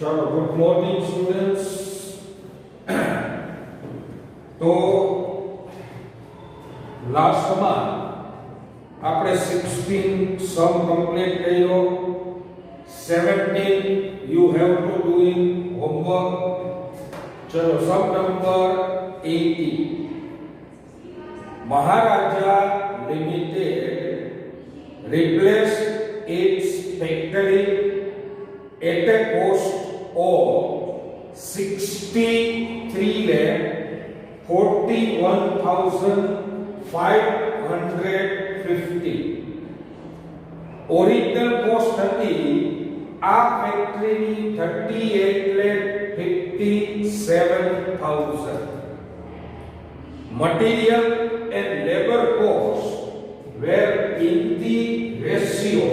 चलो good morning students. तो last में આપણે 16 સમ કમ્પ્લીટ કર્યો, 17 you have to do in homework. ચલો સમ number 80, Maharaja Limited replaced its factory at a cost of 63,41,550. Original cost હતી આ ફેક્ટરીની 38,57,000. Material and labor costs were in the ratio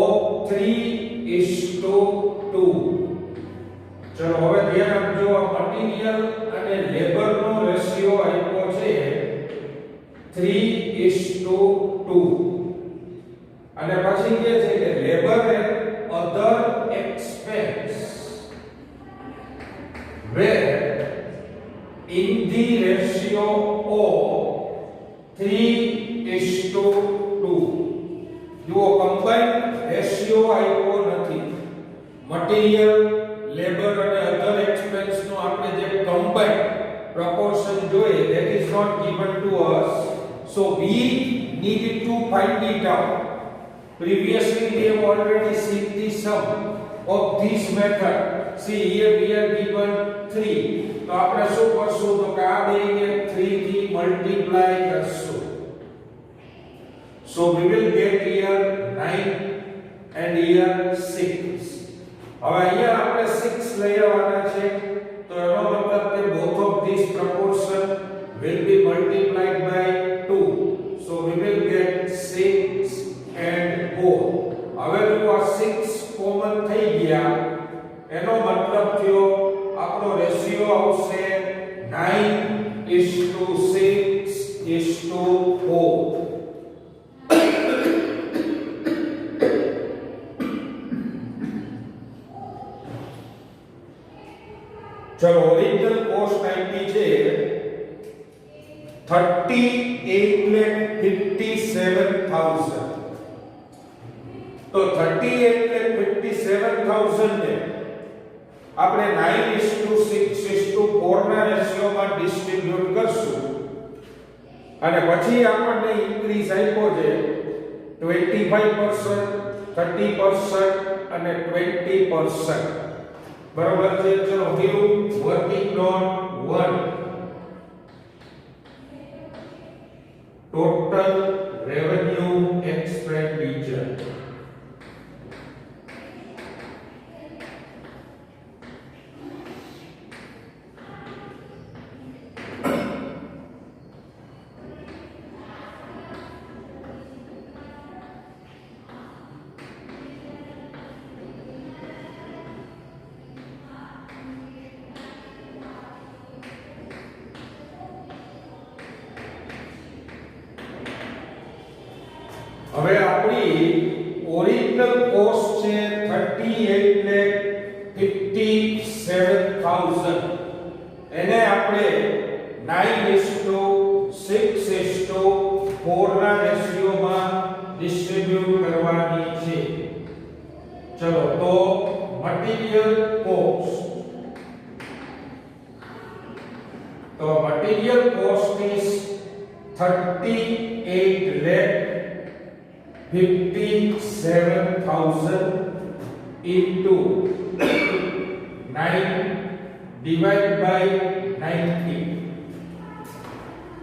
of 3:2. ચલો હવે ધ્યાન આપજો, આ મટીરીયલ અને લેબર નો રેશિયો આપ્યો છે 3:2 અને પછી કહે છે કે labour and other expense were in the ratio of 3:2. જો કમ્બાઇન્ડ રેશિયો આપ્યો નથી, મટીરીયલ લેબર અને અધર એક્સપેન્સ નો આપણે જે કમ્બાઇન્ડ proportion જોઈએ, that is not given to us, so we need to find it out. Previously we have already seen the sum of this method. See here we are given 3, તો આપણે શું કરશું, તો કે આ બેને 3 થી મલ્ટીપ્લાય કરશું. So we will get here 9 and here 6. હવે અહીંયા આપણે 6 લઈ આવવાના છે, તો એનો મતલબ કે both of these proportion will be multiplied by 2. So we will get 6 and 4. હવે જો આ 6 કોમન થઈ ગયા, એનો મતલબ થયો આપણો રેશિયો આવશે 9:6:4. चलो ओरिजिनल कॉस्ट आईपी છે 38,57,000. तो 38,57,000 ને આપણે 9:6:4 ના રેશિયોમાં ડિસ્ટ્રીબ્યુટ કરશું અને પછી આપણને ઇન્ક્રીઝ આપ્યો છે 25%, 30% અને 20%. बराबर છે. ચલો Viru working note 1 total revenue expenditure. હવે આપણી ઓરિજિનલ કોસ્ટ છે 38,57,000. એને આપણે 9:6:4 ના રેશિયોમાં ડિસ્ટ્રીબ્યુટ કરવાની છે. ચલો તો મટીરીયલ કોસ્ટ, તો material cost is 38,57,000 into 9 divided by 90.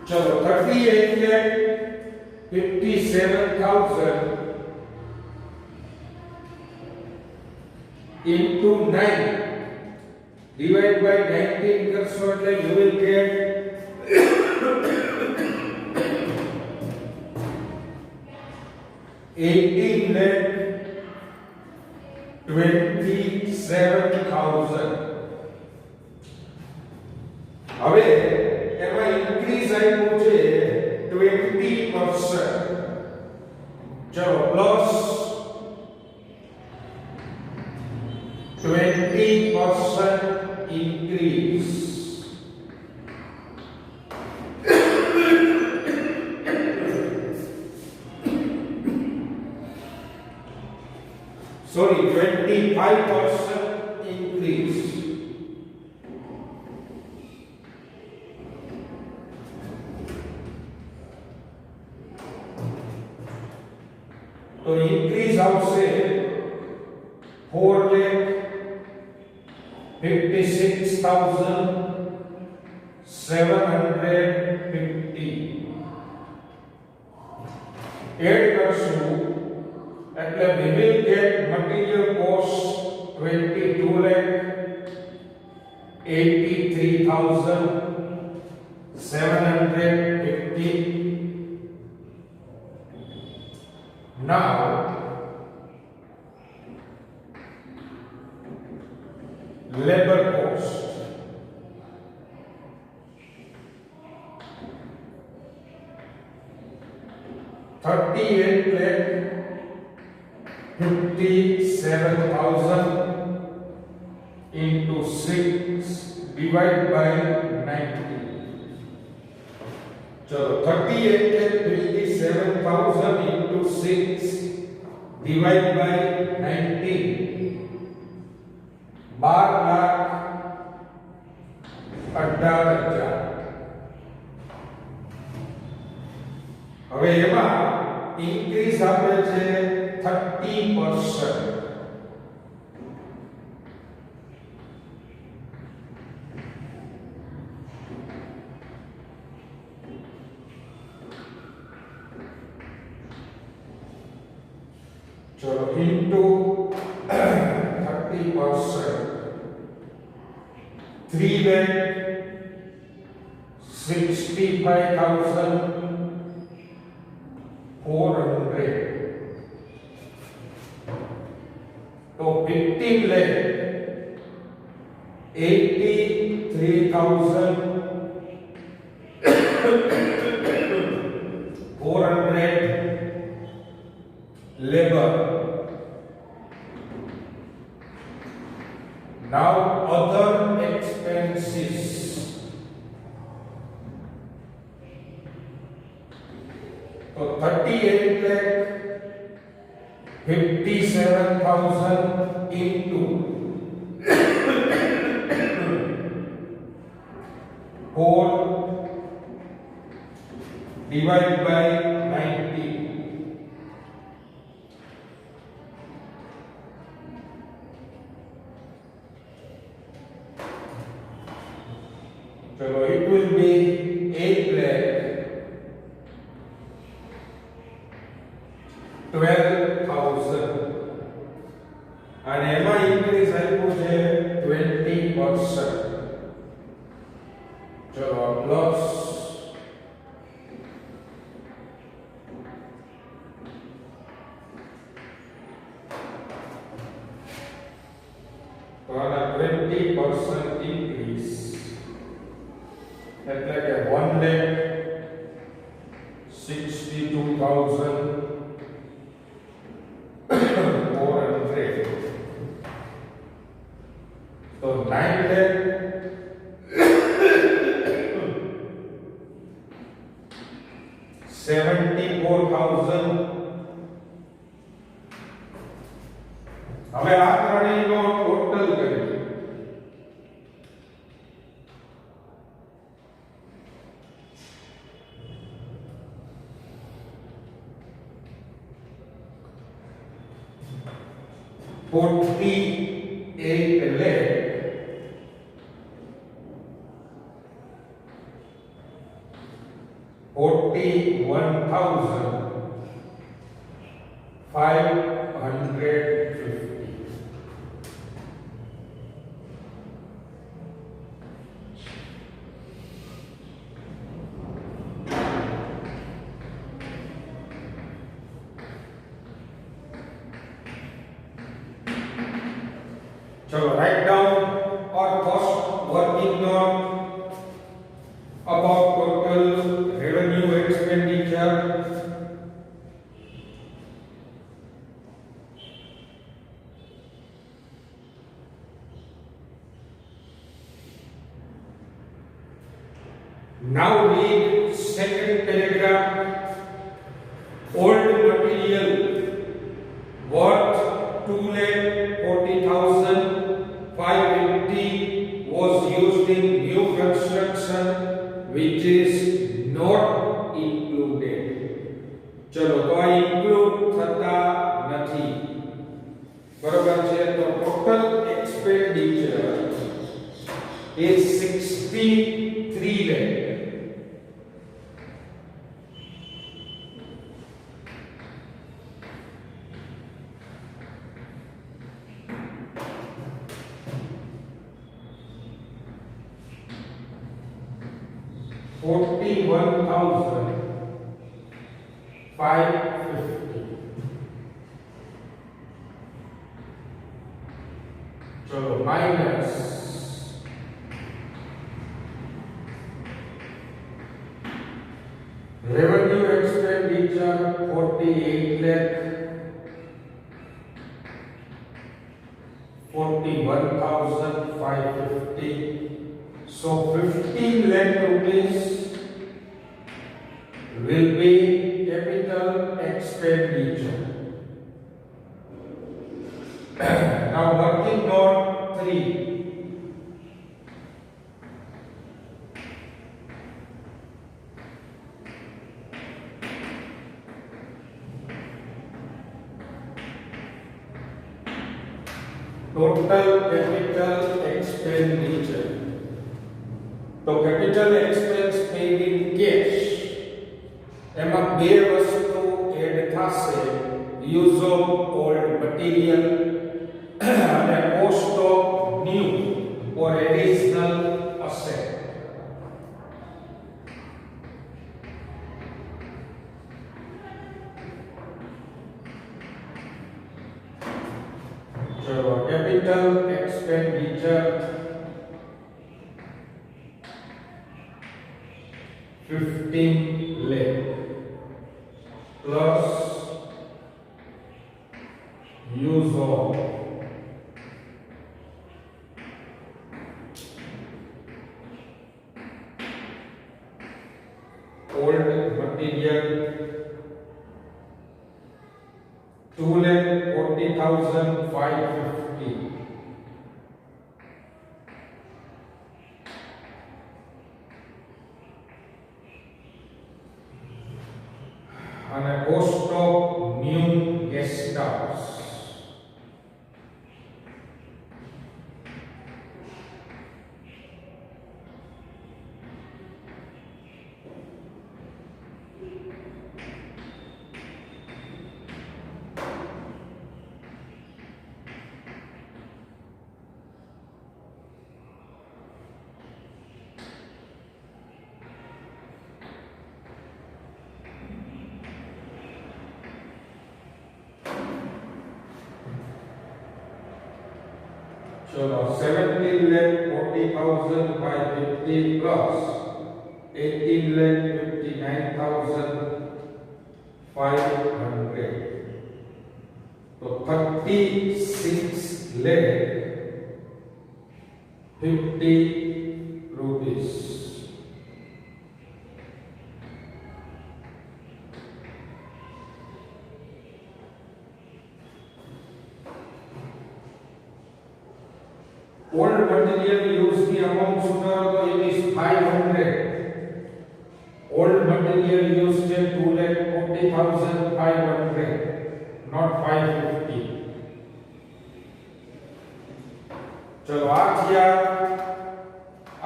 चलो 38,57,000 into 9 divided by 19 કરશો એટલે you will get 18,27,000. હવે એમાં ઇન્ક્રીઝ આવ્યું છે 20%. ચલો પ્લસ 20% increase. Sorry, 25% increase. तो increase આવશે 4,56,750. એડ કરશું એટલે we will get material cost 22,83,750. Now labor cost. $38,57,000 into 6 divided by 90. चलो 38,57,000 into 6 divided by 90. 12,18,000. હવે એમાં ઇન્ક્રીઝ આપે છે 30%. ચલો into 30%. 3,65,400. तो 15 lakh 83,400 labor. Now other expenses. So 38,57,000 into 4 divided by 90. So it will be 8,12,000. અને એમાં ઇન્ક્રીઝ આપ્યું છે 20%. ચલો પ્લસ તો આના 20% ઇન્ક્રીઝ એટલે કે 1,62,400. तो 9,74,000. હવે આ ત્રણેયનો ટોટલ કરીએ. $41,550. चलो write down our cost working note about total revenue expenditure. Now read second paragraph. Old material worth 2,40,550 was used in new construction, which is not included. चलो तो आ include થતા નથી. બરાબર છે. તો total expenditure is 63 lakh. $41,550. चलो minus revenue expenditure 48 lakh, 41,550. So 15 lakh rupees will be capital expenditure. Now working note 3. Total capital expenditure. तो capital expense paid in cash એમાં બે વસ્તુ એડ થશે, યુઝ ઓફ ઓલ્ડ મટીરિયલ અને cost of new or additional asset. ચલો capital expenditure 15 lakh plus use of old material 2,40,550. and a cost of new guest house. चलो 17,40,550 plus 18,59,500. तो 36,50,000 rupees. Old material used the amount sooner, so it is 500. Old material used 2,40,500, not 550. चलो आज यार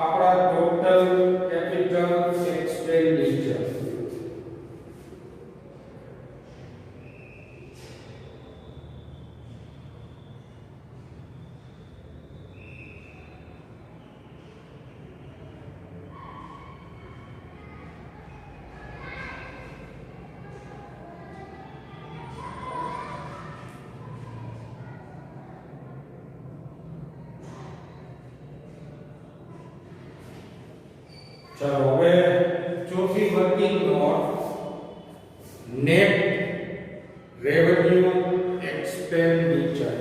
अपना total capital expenditure. चलो હવે ચોથી working note net revenue expenditure.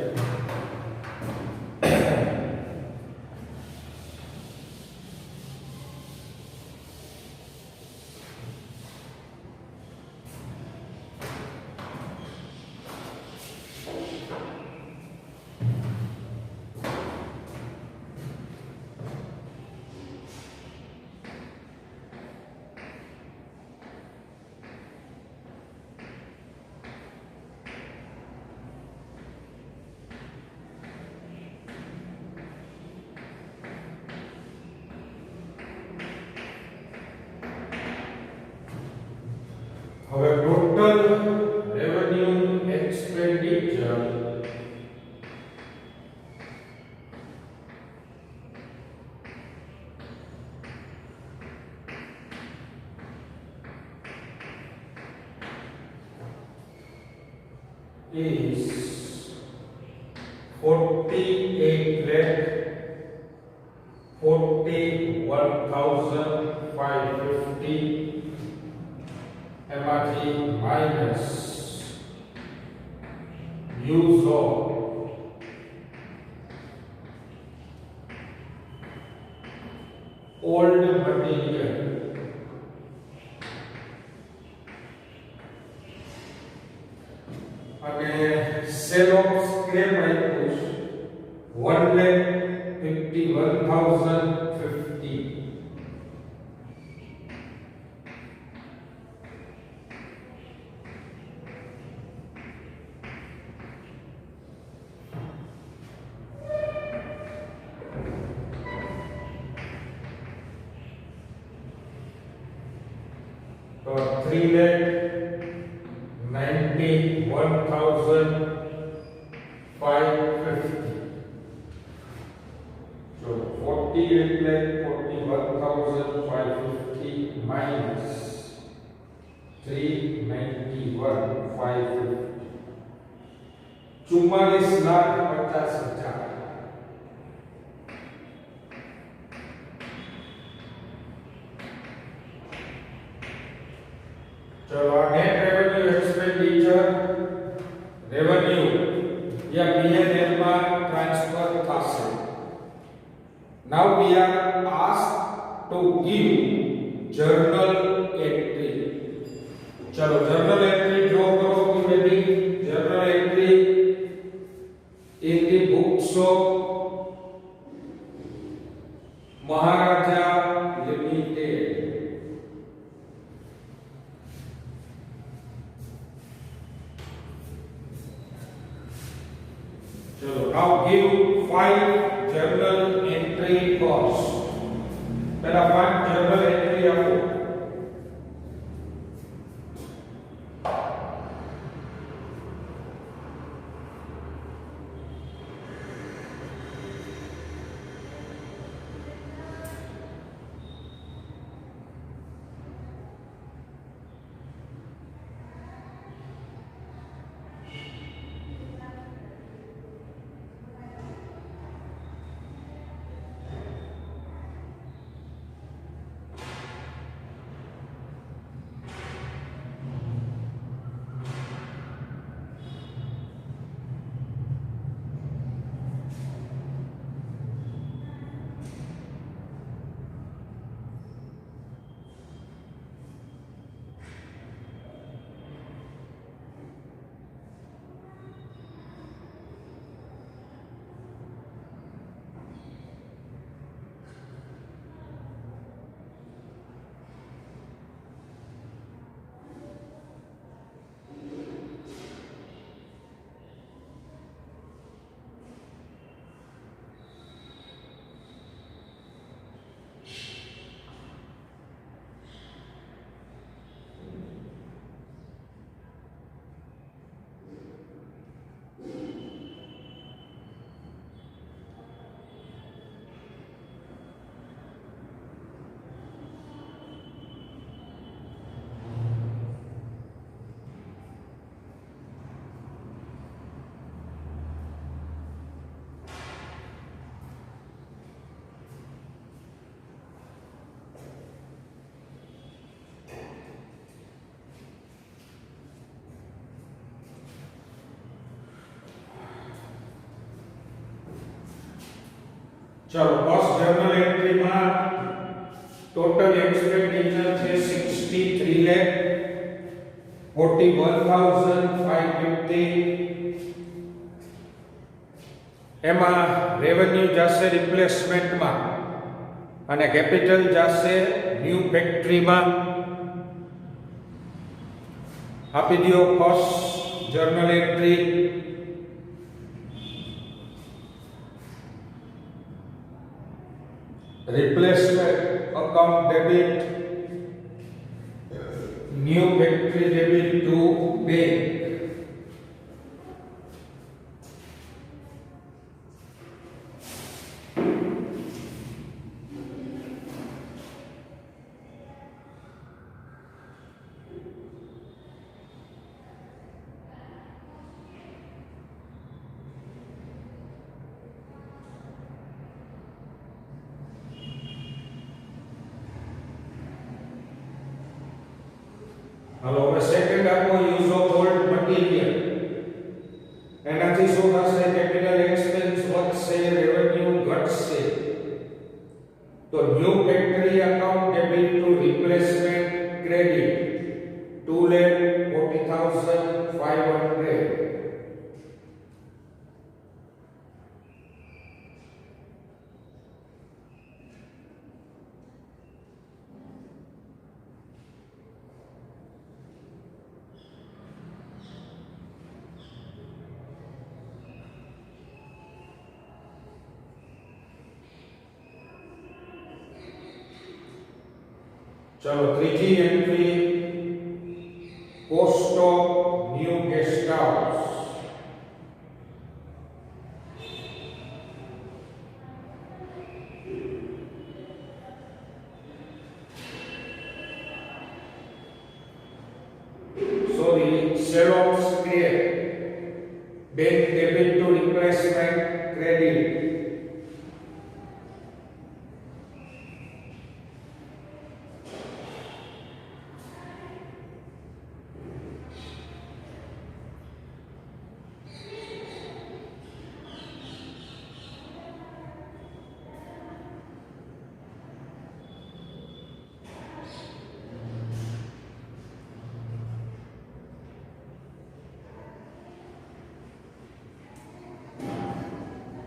હવે ટોટલ રેવન્યુ એક્સપેન્ડિચર is 48,41,550 એમાંથી minus use of old material અને sale of scrap items 1,51,050 तो 3,91,550 so 48,41,550 minus 391,550 44,50,000 चलो नेट रेवेन्यू एक्सपेंडिचर रेवेन्यू या पीएनएल में ट्रांसफर થશે now we are asked to give journal entry चलो journal entry draw करो कि baby journal entry in the books of Maharaja limited चलो now give 5 journal entry cost पहला 5 journal entry आपको चलो फर्स्ट जर्नल एंट्री में total expenditure છે 63,41,550 એમાં રેવન્યુ જશે રિપ્લેસમેન્ટ માં અને કેપિટલ જશે ન્યુ ફેક્ટરી માં આપી દિયો first journal entry replacement account debit new factory debit to bank. હાલો હવે સેકન્ડ આપો યુઝ ઓફ ઓલ્ડ મટીરીયલ એનાથી શું થશે કેપિટલ એક્સપેન્સ વધશે રેવન્યુ ઘટશે તો new factory account debit to replacement credit 2,40,500 चलो त्रीजी entry cost of new guest house sorry sale of scrap bank debit to replacement credit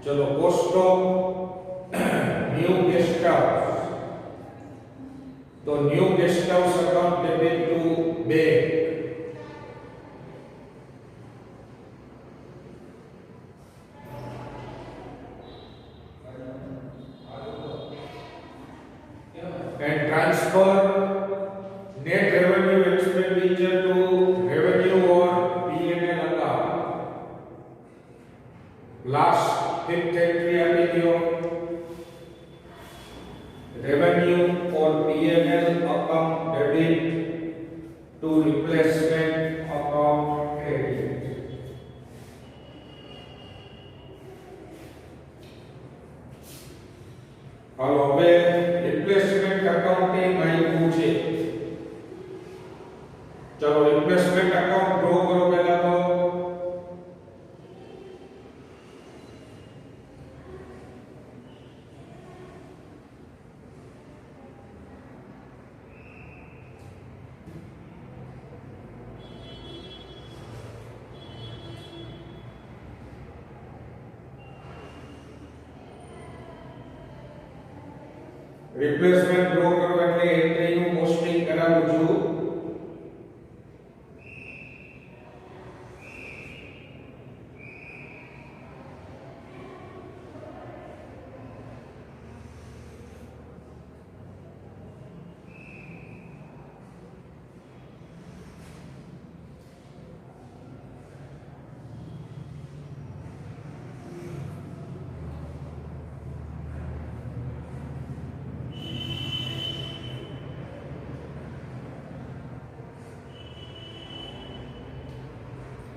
चलो cost of new guest house तो new guest house account debit to bank and transfer net revenue expenditure to revenue or P&L account. Last fifth entry આપી દો revenue or P&L account debit to replacement account credit. હાલો હવે replacement accounting આવ્યું છે ચલો replacement account draw કરો પહેલા તો replacement draw કરવા એટલે એન્ટ્રીનું પોસ્ટિંગ કરાવું છું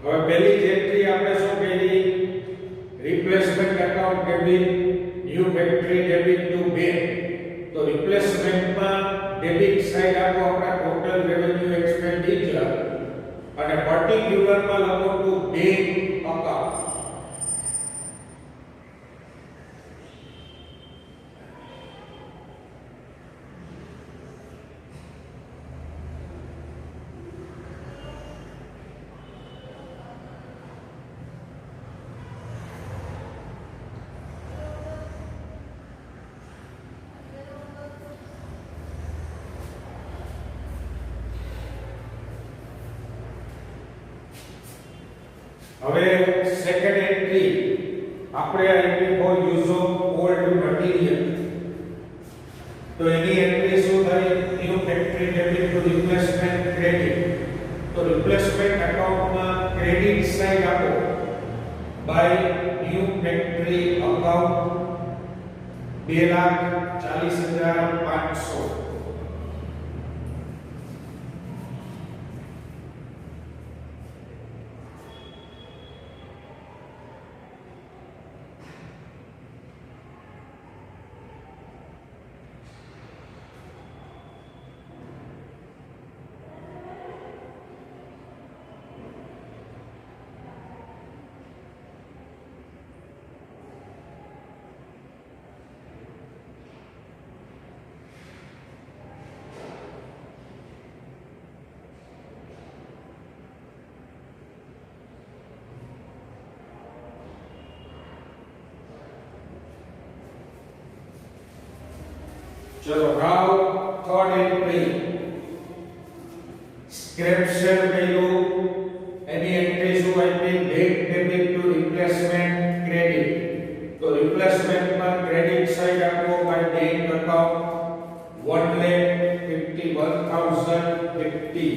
હવે પહેલી જ એન્ટ્રી આપણે શું કરી replacement account debit new factory debit to bank તો રિપ્લેસમેન્ટમાં ડેબિટ સાઈડ આપો આપણા ટોટલ રેવન્યુ એક્સપેન્ડિચર અને પર્ટિક્યુલરમાં લખો ટુ બેંક અકાઉન્ટ હવે સેકન્ડ એન્ટ્રી આપણે IP for use of old material તો એની એન્ટ્રી શું થઈ new factory debit to replacement credit. તો રિપ્લેસમેન્ટ એકાઉન્ટમાં ક્રેડિટ સાઈડ આપો બાય ન્યુ ફેક્ટરી અકાઉન્ટ 2,40,500. चलो now third entry scrap sale value any entries who have been bank debit to replacement credit. तो replacement में credit side आपको by bank account 1,51,050.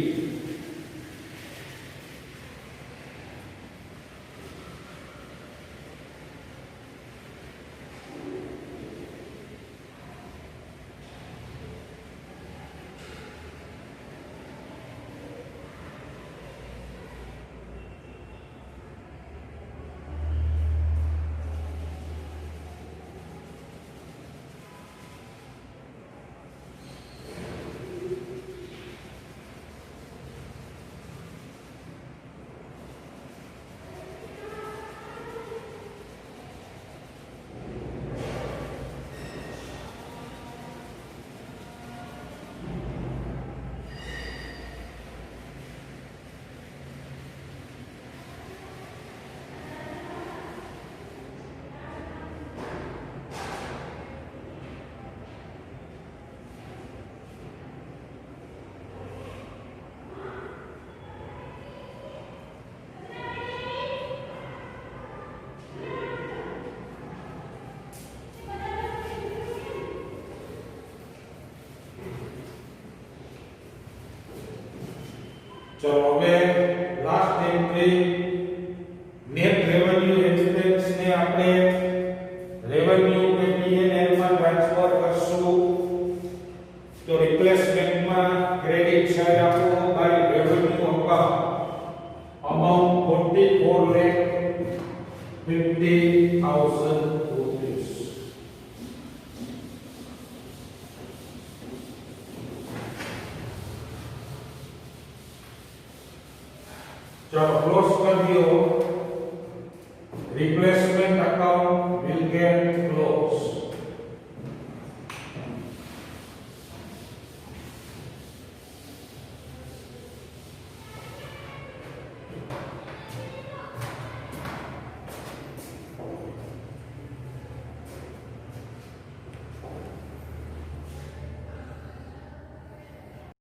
चलो હવે last entry net revenue expense ને આપણે revenue કે P&L માં ટ્રાન્સફર કરશું. તો રિપ્લેસમેન્ટ માં ક્રેડિટ સાઈડ આપો બાય રેવન્યુ અકાઉન્ટ અમાઉન્ટ 44,50,000 રૂપિયા.